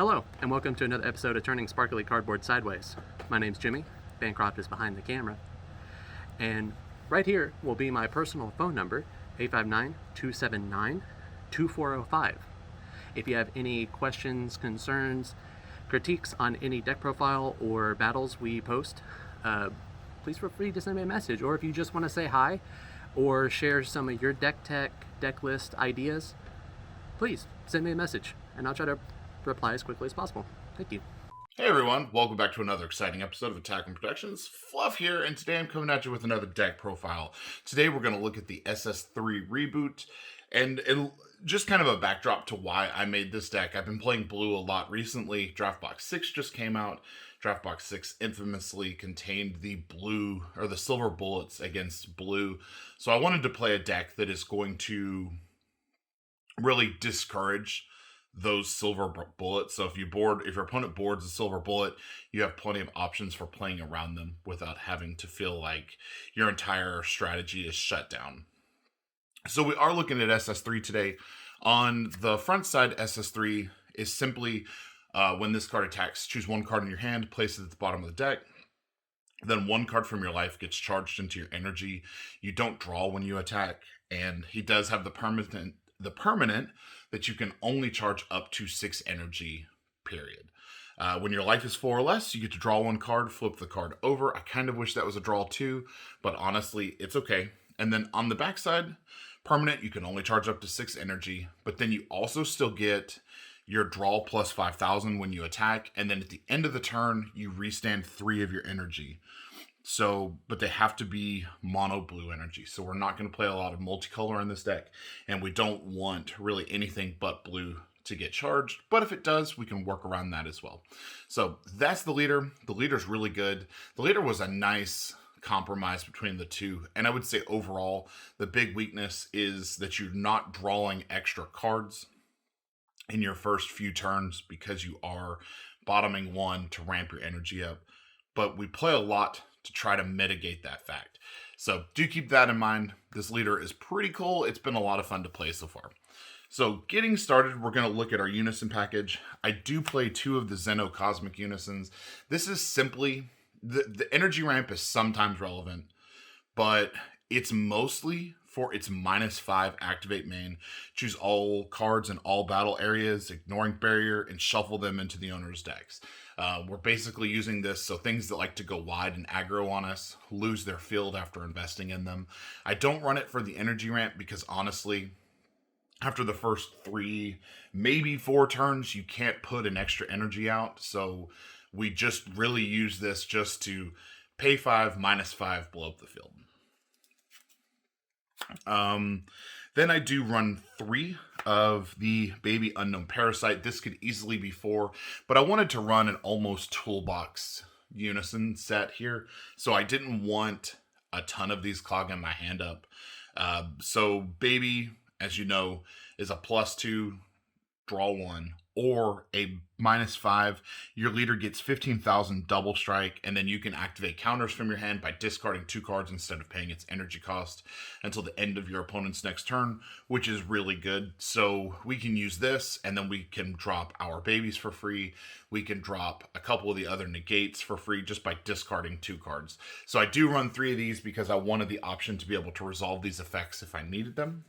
Hello, and welcome to another episode of Turning Sparkly Cardboard Sideways. My name's Jimmy, Bancroft is behind the camera, and right here will be my personal phone number, 859-279-2405. If you have any questions, concerns, critiques on any deck profile or battles we post, please feel free to send me a message, or if you just want to say hi or share some of your deck tech, deck list ideas, please send me a message, and I'll try to reply as quickly as possible. Thank you. Hey everyone, welcome back to another exciting episode of Attack and Protections. Fluff here, and today I'm coming at you with another deck profile. Today we're going to look at the SS3 Reboot, and just kind of a backdrop to why I made this deck. I've been playing blue a lot recently. Draftbox 6 just came out. Draftbox 6 infamously contained the blue, or the silver bullets against blue. So I wanted to play a deck that is going to really discourage those silver bullets. So if your opponent boards a silver bullet, you have plenty of options for playing around them without having to feel like your entire strategy is shut down. So we are looking at SS3 today. On the front side, SS3 is simply when this card attacks, choose one card in your hand, place it at the bottom of the deck. Then one card from your life gets charged into your energy. You don't draw when you attack, and he does have the permanent that you can only charge up to 6 energy, period. When your life is 4 or less, you get to draw one card, flip the card over. I kind of wish that was a draw too, but honestly, it's okay. And then on the backside, permanent, you can only charge up to 6 energy, but then you also still get your draw plus 5,000 when you attack, and then at the end of the turn, you restand 3 of your energy. So, but they have to be mono blue energy. So we're not going to play a lot of multicolor in this deck, and we don't want really anything but blue to get charged. But if it does, we can work around that as well. So that's the leader. The leader's really good. The leader was a nice compromise between the two. And I would say overall, the big weakness is that you're not drawing extra cards in your first few turns because you are bottoming one to ramp your energy up. But we play a lot to try to mitigate that fact. So do keep that in mind. This leader is pretty cool. It's been a lot of fun to play so far. So getting started, we're going to look at our Unison package. I do play 2 of the Zeno Cosmic Unisons. This is simply, the energy ramp is sometimes relevant, but it's mostly for its -5 activate main. Choose all cards in all battle areas, ignoring barrier, and shuffle them into the owner's decks. We're basically using this so things that like to go wide and aggro on us lose their field after investing in them. I don't run it for the energy ramp because honestly, after the first 3, maybe 4 turns, you can't put an extra energy out. So we just really use this just to pay 5, -5, blow up the field. Then I do run 3 of the Baby Unknown Parasite. This could easily be 4, but I wanted to run an almost toolbox Unison set here, so I didn't want a ton of these clogging my hand up. So Baby, as you know, is a +2, draw 1, or a -5. Your leader gets 15,000 double strike, and then you can activate counters from your hand by discarding 2 cards instead of paying its energy cost until the end of your opponent's next turn, which is really good. So we can use this, and then we can drop our babies for free. We can drop a couple of the other negates for free just by discarding 2 cards. So I do run 3 of these because I wanted the option to be able to resolve these effects if I needed them.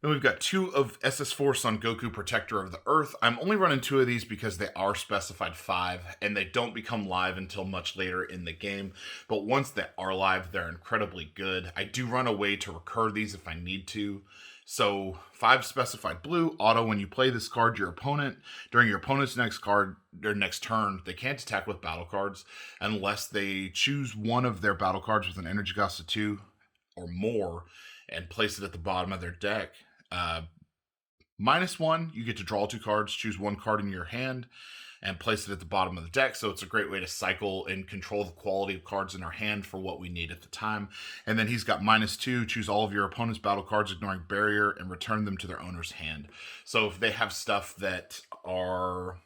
Then we've got 2 of SS4 Son Goku Protector of the Earth. I'm only running 2 of these because they are specified 5, and they don't become live until much later in the game. But once they are live, they're incredibly good. I do run a way to recur these if I need to. So 5 specified blue, auto when you play this card, your opponent, during your opponent's next turn, they can't attack with battle cards unless they choose one of their battle cards with an energy cost of 2 or more and place it at the bottom of their deck. -1, you get to draw 2 cards, choose 1 card in your hand, and place it at the bottom of the deck. So it's a great way to cycle and control the quality of cards in our hand for what we need at the time. And then he's got -2, choose all of your opponent's battle cards, ignoring barrier, and return them to their owner's hand. So if they have stuff that are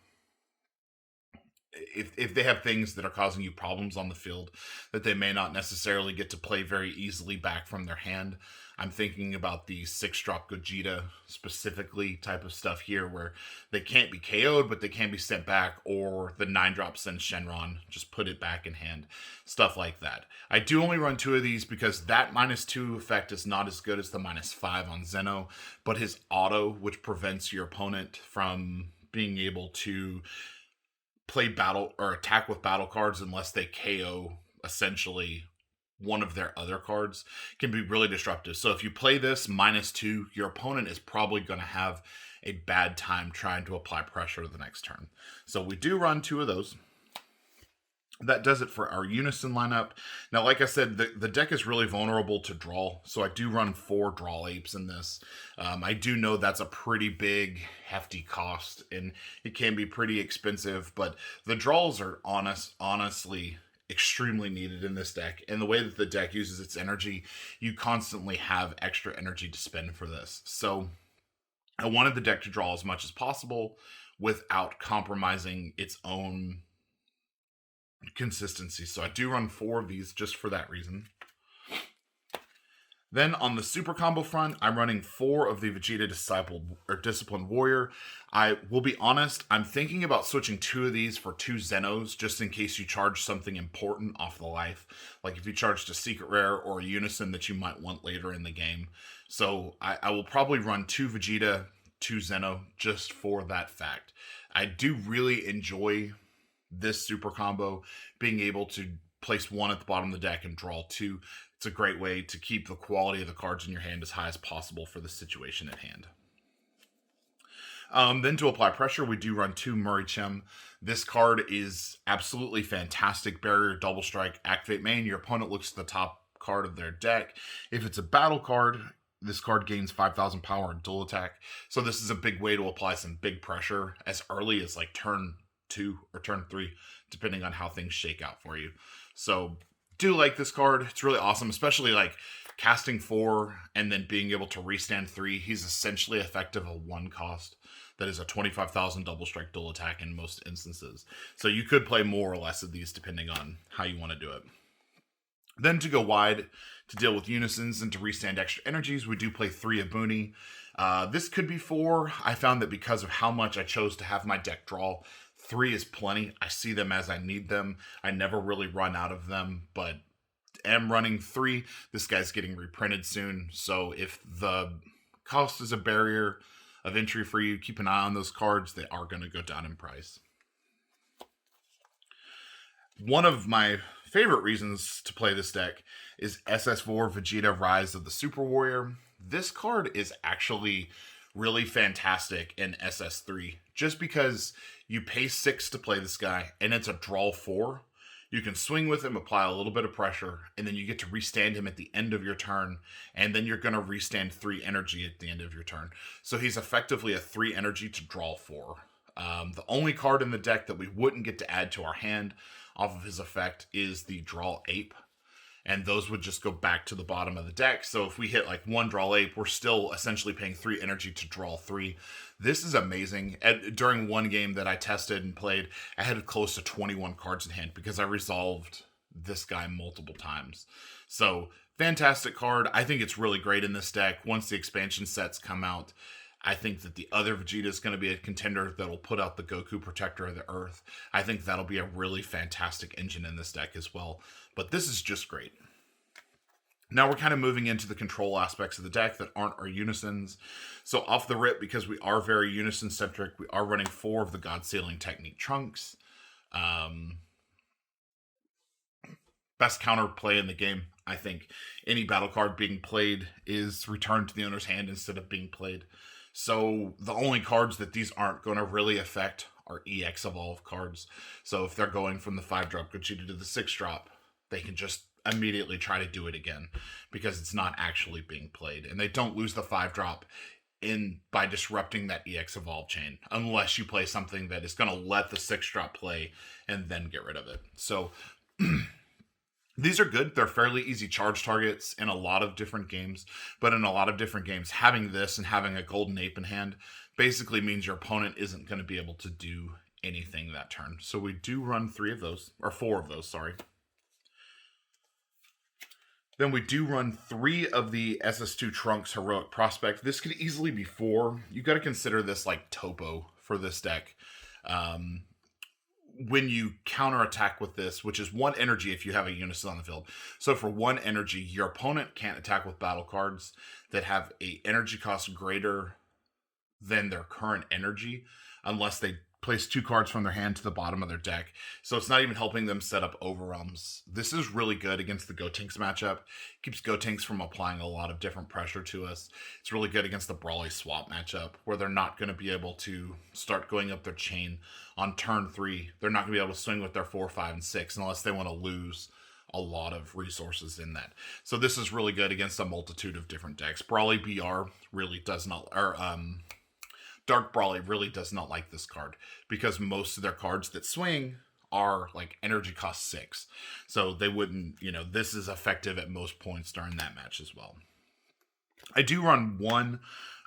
if they have things that are causing you problems on the field that they may not necessarily get to play very easily back from their hand. I'm thinking about the 6-drop Gogeta specifically type of stuff here where they can't be KO'd, but they can be sent back, or the 9-drop sends Shenron, just put it back in hand. Stuff like that. I do only run 2 of these because that -2 effect is not as good as the -5 on Zeno, but his auto, which prevents your opponent from being able to play battle or attack with battle cards unless they KO essentially one of their other cards, can be really disruptive. So if you play this -2, your opponent is probably going to have a bad time trying to apply pressure the next turn. So we do run 2 of those. That does it for our Unison lineup. Now, like I said, the deck is really vulnerable to draw, so I do run 4 draw apes in this. I do know that's a pretty big, hefty cost, and it can be pretty expensive, but the draws are honestly extremely needed in this deck. And the way that the deck uses its energy, you constantly have extra energy to spend for this. So I wanted the deck to draw as much as possible without compromising its own consistency. So I do run 4 of these just for that reason. Then on the super combo front, I'm running 4 of the Vegeta Disciplined Warrior. I will be honest, I'm thinking about switching 2 of these for 2 Zenos, just in case you charge something important off the life. Like if you charged a Secret Rare or a Unison that you might want later in the game. So I will probably run 2 Vegeta, 2 Zeno, just for that fact. I do really enjoy this super combo, being able to place 1 at the bottom of the deck and draw 2. It's a great way to keep the quality of the cards in your hand as high as possible for the situation at hand. Then to apply pressure, we do run 2 Murray Chem. This card is absolutely fantastic. Barrier, double strike, activate main. Your opponent looks at the top card of their deck. If it's a battle card, this card gains 5,000 power and dual attack. So this is a big way to apply some big pressure as early as like turn 2 or turn 3, depending on how things shake out for you. So do like this card. It's really awesome, especially like casting 4 and then being able to restand 3. He's essentially effective a 1 cost that is a 25,000 double strike dual attack in most instances. So you could play more or less of these depending on how you want to do it. Then to go wide to deal with Unisons and to restand extra energies, we do play 3 of Booney. This could be 4. I found that because of how much I chose to have my deck draw, 3 is plenty. I see them as I need them. I never really run out of them, but am running 3. This guy's getting reprinted soon, so if the cost is a barrier of entry for you, keep an eye on those cards. They are going to go down in price. One of my favorite reasons to play this deck is SS4 Vegeta Rise of the Super Warrior. This card is actually really fantastic in SS3, just because you pay 6 to play this guy, and it's a draw 4. You can swing with him, apply a little bit of pressure, and then you get to restand him at the end of your turn, and then you're going to restand 3 energy at the end of your turn. So he's effectively a 3 energy to draw 4. The only card in the deck that we wouldn't get to add to our hand off of his effect is the Draw Ape, and those would just go back to the bottom of the deck. So if we hit like 1 Draw Ape, we're still essentially paying 3 energy to draw 3. This is amazing. During one game that I tested and played, I had close to 21 cards in hand because I resolved this guy multiple times. So fantastic card. I think it's really great in this deck. Once the expansion sets come out, I think that the other Vegeta is going to be a contender that'll put out the Goku Protector of the Earth. I think that'll be a really fantastic engine in this deck as well. But this is just great. Now we're kind of moving into the control aspects of the deck that aren't our Unisons. So off the rip, because we are very Unison-centric, we are running 4 of the God Sealing Technique Trunks. Best counter play in the game. I think any battle card being played is returned to the owner's hand instead of being played. So the only cards that these aren't going to really affect are EX Evolve cards. So if they're going from the 5-drop Gogeta to the 6-drop, they can just immediately try to do it again because it's not actually being played. And they don't lose the 5-drop by disrupting that EX Evolve chain, unless you play something that is going to let the 6-drop play and then get rid of it. So these are good. They're fairly easy charge targets in a lot of different games, but in a lot of different games, having this and having a golden ape in hand basically means your opponent isn't going to be able to do anything that turn. So we do run 3 of those, or 4 of those, sorry. Then we do run 3 of the SS2 Trunks Heroic Prospect. This could easily be 4. You got to consider this like topo for this deck. When you counterattack with this, which is 1 energy if you have a unison on the field. So for 1 energy, your opponent can't attack with battle cards that have a energy cost greater than their current energy unless they place 2 cards from their hand to the bottom of their deck. So it's not even helping them set up overwhelms. This is really good against the Gotenks matchup. Keeps Gotenks from applying a lot of different pressure to us. It's really good against the Brawly swap matchup where they're not going to be able to start going up their chain on turn 3. They're not going to be able to swing with their 4, 5, and 6 unless they want to lose a lot of resources in that. So this is really good against a multitude of different decks. Brawly BR really does not, or Dark Brawly really does not like this card because most of their cards that swing are like energy cost 6. So they wouldn't, this is effective at most points during that match as well. I do run 1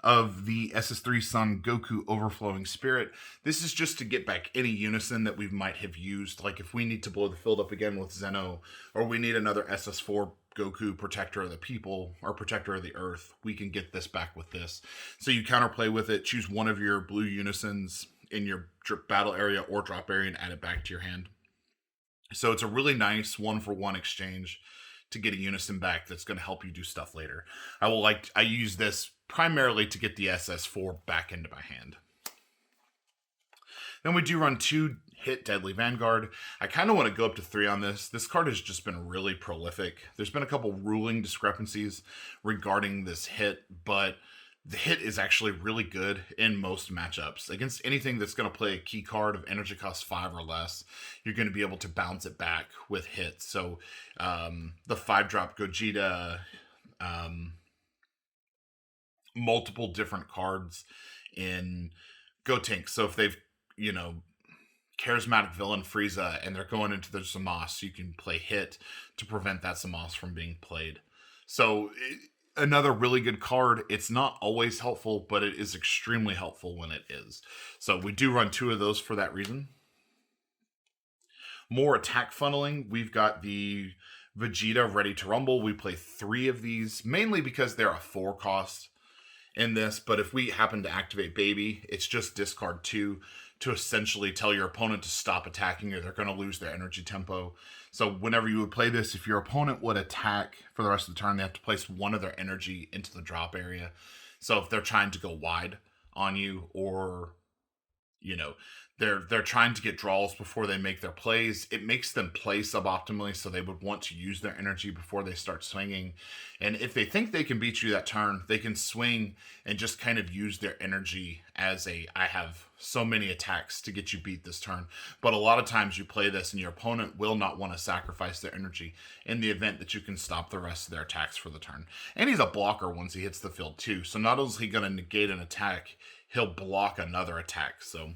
of the SS3 Sun Goku Overflowing Spirit. This is just to get back any unison that we might have used. Like if we need to blow the field up again with Zeno, or we need another SS4 Goku Protector of the People or Protector of the Earth, we can get this back with this. So you counterplay with it, choose 1 of your blue unisons in your battle area or drop area and add it back to your hand. So it's a really nice 1-for-1 exchange to get a unison back that's going to help you do stuff later. I use this primarily to get the SS4 back into my hand. Then we do run 2 hit Deadly Vanguard. I kind of want to go up to 3 on this. This card has just been really prolific. There's been a couple ruling discrepancies regarding this hit, but the hit is actually really good in most matchups. Against anything that's going to play a key card of energy cost 5 or less, you're going to be able to bounce it back with hits. So the 5-drop Gogeta, multiple different cards in Gotenks. So if they've, Charismatic Villain Frieza and they're going into their Zamos, you can play hit to prevent that Zamos from being played. So another really good card. It's not always helpful, but it is extremely helpful when it is. So we do run 2 of those for that reason. More attack funneling. We've got the Vegeta Ready to Rumble. We play 3 of these, mainly because they're a 4 cost in this. But if we happen to activate Baby, it's just discard 2 to essentially tell your opponent to stop attacking or they're going to lose their energy tempo. So whenever you would play this, if your opponent would attack for the rest of the turn, they have to place 1 of their energy into the drop area. So if they're trying to go wide on you or, they're trying to get draws before they make their plays, it makes them play suboptimally, so they would want to use their energy before they start swinging. And if they think they can beat you that turn, they can swing and just kind of use their energy as I have so many attacks to get you beat this turn. But a lot of times you play this and your opponent will not want to sacrifice their energy in the event that you can stop the rest of their attacks for the turn. And he's a blocker once he hits the field too. So not only is he going to negate an attack, he'll block another attack. So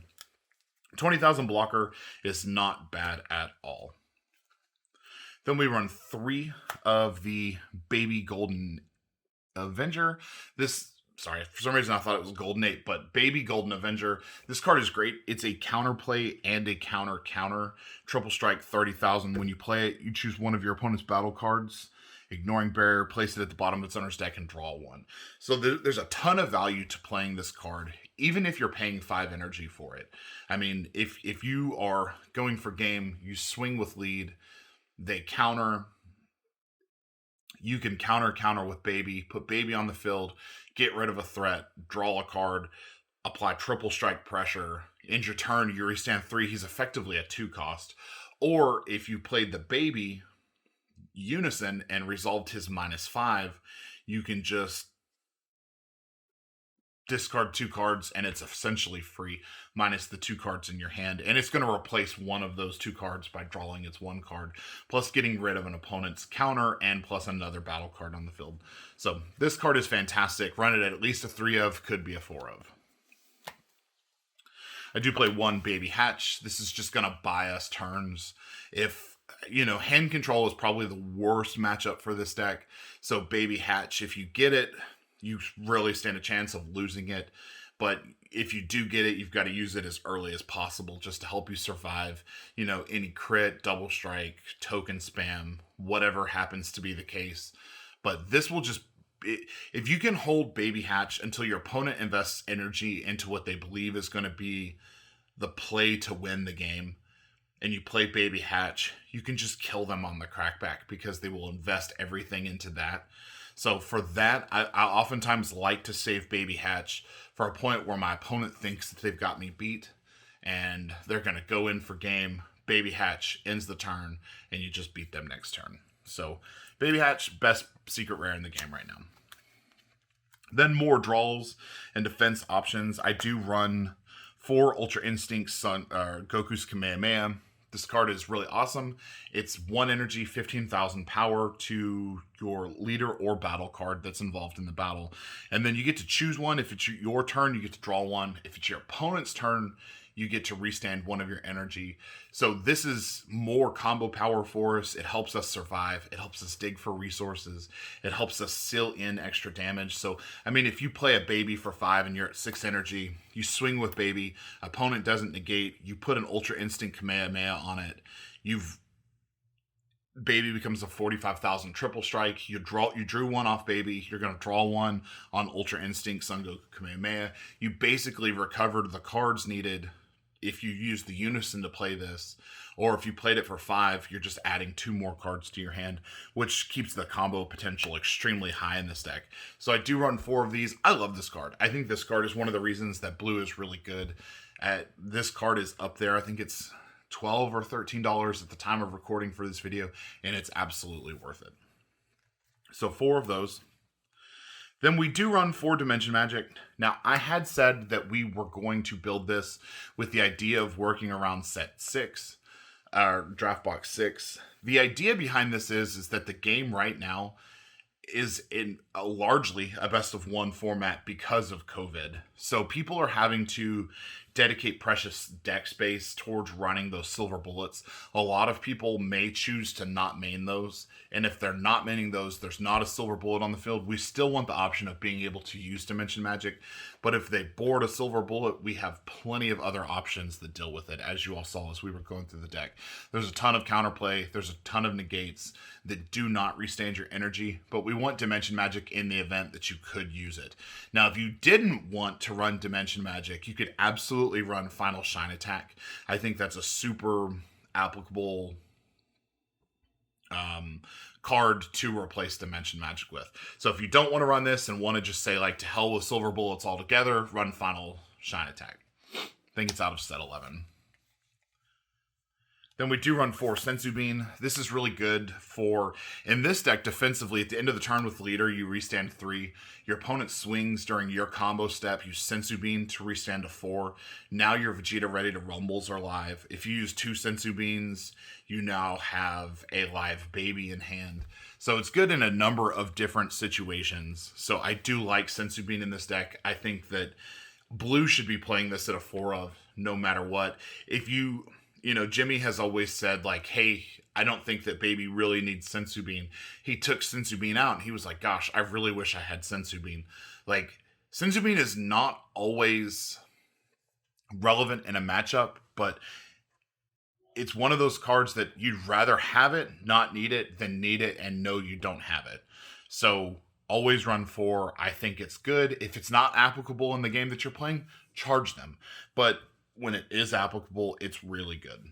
20,000 blocker is not bad at all. Then we run 3 of the Baby Golden Avenger. For some reason I thought it was Golden 8, but Baby Golden Avenger. This card is great. It's a counterplay and a counter. Triple strike, 30,000. When you play it, you choose 1 of your opponent's battle cards, ignoring barrier, place it at the bottom of its owner's deck, and draw 1. So there's a ton of value to playing this card, even if you're paying 5 energy for it. I mean, if you are going for game, you swing with lead, they counter. You can counter with Baby, put Baby on the field, get rid of a threat, draw a card, apply triple strike pressure. End your turn, you restand 3. He's effectively a 2 cost. Or if you played the Baby unison and resolved his -5, you can just discard 2 cards and it's essentially free minus the 2 cards in your hand, and it's going to replace 1 of those 2 cards by drawing its 1 card plus getting rid of an opponent's counter and plus another battle card on the field. So this card is fantastic. Run it at least a 3 of, could be a 4 of. I do play 1 Baby Hatch. This is just going to buy us turns. If hand control is probably the worst matchup for this deck. So Baby Hatch, if you get it, you really stand a chance of losing it. But if you do get it, you've got to use it as early as possible just to help you survive, any crit, double strike, token spam, whatever happens to be the case. But this will just, if you can hold Baby Hatch until your opponent invests energy into what they believe is going to be the play to win the game, and you play Baby Hatch, you can just kill them on the crackback because they will invest everything into that. So for that, I oftentimes like to save Baby Hatch for a point where my opponent thinks that they've got me beat and they're going to go in for game. Baby Hatch ends the turn and you just beat them next turn. So Baby Hatch, best secret rare in the game right now. Then more draws and defense options. I do run 4 Ultra Instinct Goku's Kamehameha. This card is really awesome. It's 1 energy, 15,000 power to your leader or battle card that's involved in the battle. And then you get to choose one. If it's your turn, you get to draw one. If it's your opponent's turn, you get to restand 1 of your energy. So this is more combo power for us. It helps us survive. It helps us dig for resources. It helps us seal in extra damage. So, I mean, if you play a baby for 5 and you're at 6 energy, you swing with baby, opponent doesn't negate, you put an Ultra Instinct Kamehameha on it, baby becomes a 45,000 triple strike. You drew 1 off baby. You're going to draw 1 on Ultra Instinct Son Goku Kamehameha. You basically recovered the cards needed if you use the Unison to play this, or if you played it for 5, you're just adding 2 more cards to your hand, which keeps the combo potential extremely high in this deck. So I do run 4 of these. I love this card. I think this card is one of the reasons that blue is really good. This card is up there. I think it's $12 or $13 at the time of recording for this video, and it's absolutely worth it. So 4 of those. Then we do run 4 Dimension Magic. Now, I had said that we were going to build this with the idea of working around set 6, or draft box 6. The idea behind this is that the game right now is in largely a best of 1 format because of COVID. So people are having to dedicate precious deck space towards running those silver bullets. A lot of people may choose to not main those, and if they're not maining those, there's not a silver bullet on the field. We still want the option of being able to use Dimension Magic, but if they board a silver bullet, we have plenty of other options that deal with it, as you all saw as we were going through the deck. There's a ton of counterplay, there's a ton of negates that do not restand your energy, but we want Dimension Magic in the event that you could use it. Now, if you didn't want to run Dimension Magic, you could absolutely run Final Shine Attack. I think that's a super applicable card to replace Dimension Magic with. So if you don't want to run this and want to just say, like, to hell with silver bullets altogether, run Final Shine Attack. I think it's out of set 11. Then we do run 4 Senzu Bean. This is really good for, in this deck, defensively, at the end of the turn with leader, you restand 3. Your opponent swings during your combo step, use Senzu Bean to restand to 4. Now your Vegeta Ready to Rumbles are live. If you use 2 Senzu Beans, you now have a live baby in hand. So it's good in a number of different situations. So I do like Senzu Bean in this deck. I think that blue should be playing this at a 4 of, no matter what. If you... Jimmy has always said, like, hey, I don't think that baby really needs Senzu Bean. He took Senzu Bean out, and he was like, gosh, I really wish I had Senzu Bean. Like, Senzu Bean is not always relevant in a matchup, but it's one of those cards that you'd rather have it, not need it, than need it and know you don't have it. So always run 4. I think it's good. If it's not applicable in the game that you're playing, charge them. But when it is applicable, it's really good.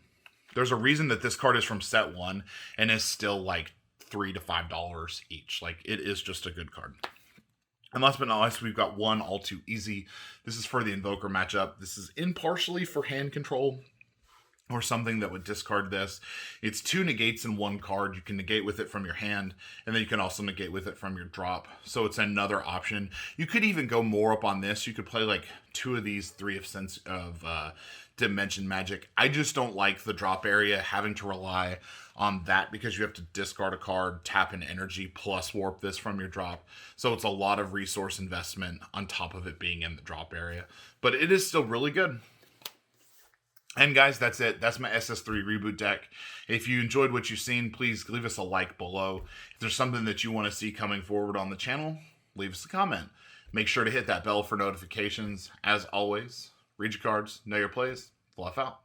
There's a reason that this card is from set 1 and is still like $3 to $5 each. Like, it is just a good card. And last but not least, we've got 1 All Too Easy. This is for the Invoker matchup. This is impartially for hand control or something that would discard this. It's 2 negates in 1 card. You can negate with it from your hand, and then you can also negate with it from your drop. So it's another option. You could even go more up on this. You could play like 2 of these, 3 of Dimension Magic. I just don't like the drop area having to rely on that because you have to discard a card, tap an energy, plus warp this from your drop. So it's a lot of resource investment on top of it being in the drop area. But it is still really good. And guys, that's it. That's my SS3 Reboot Deck. If you enjoyed what you've seen, please leave us a like below. If there's something that you want to see coming forward on the channel, leave us a comment. Make sure to hit that bell for notifications. As always, read your cards, know your plays, Fluff out.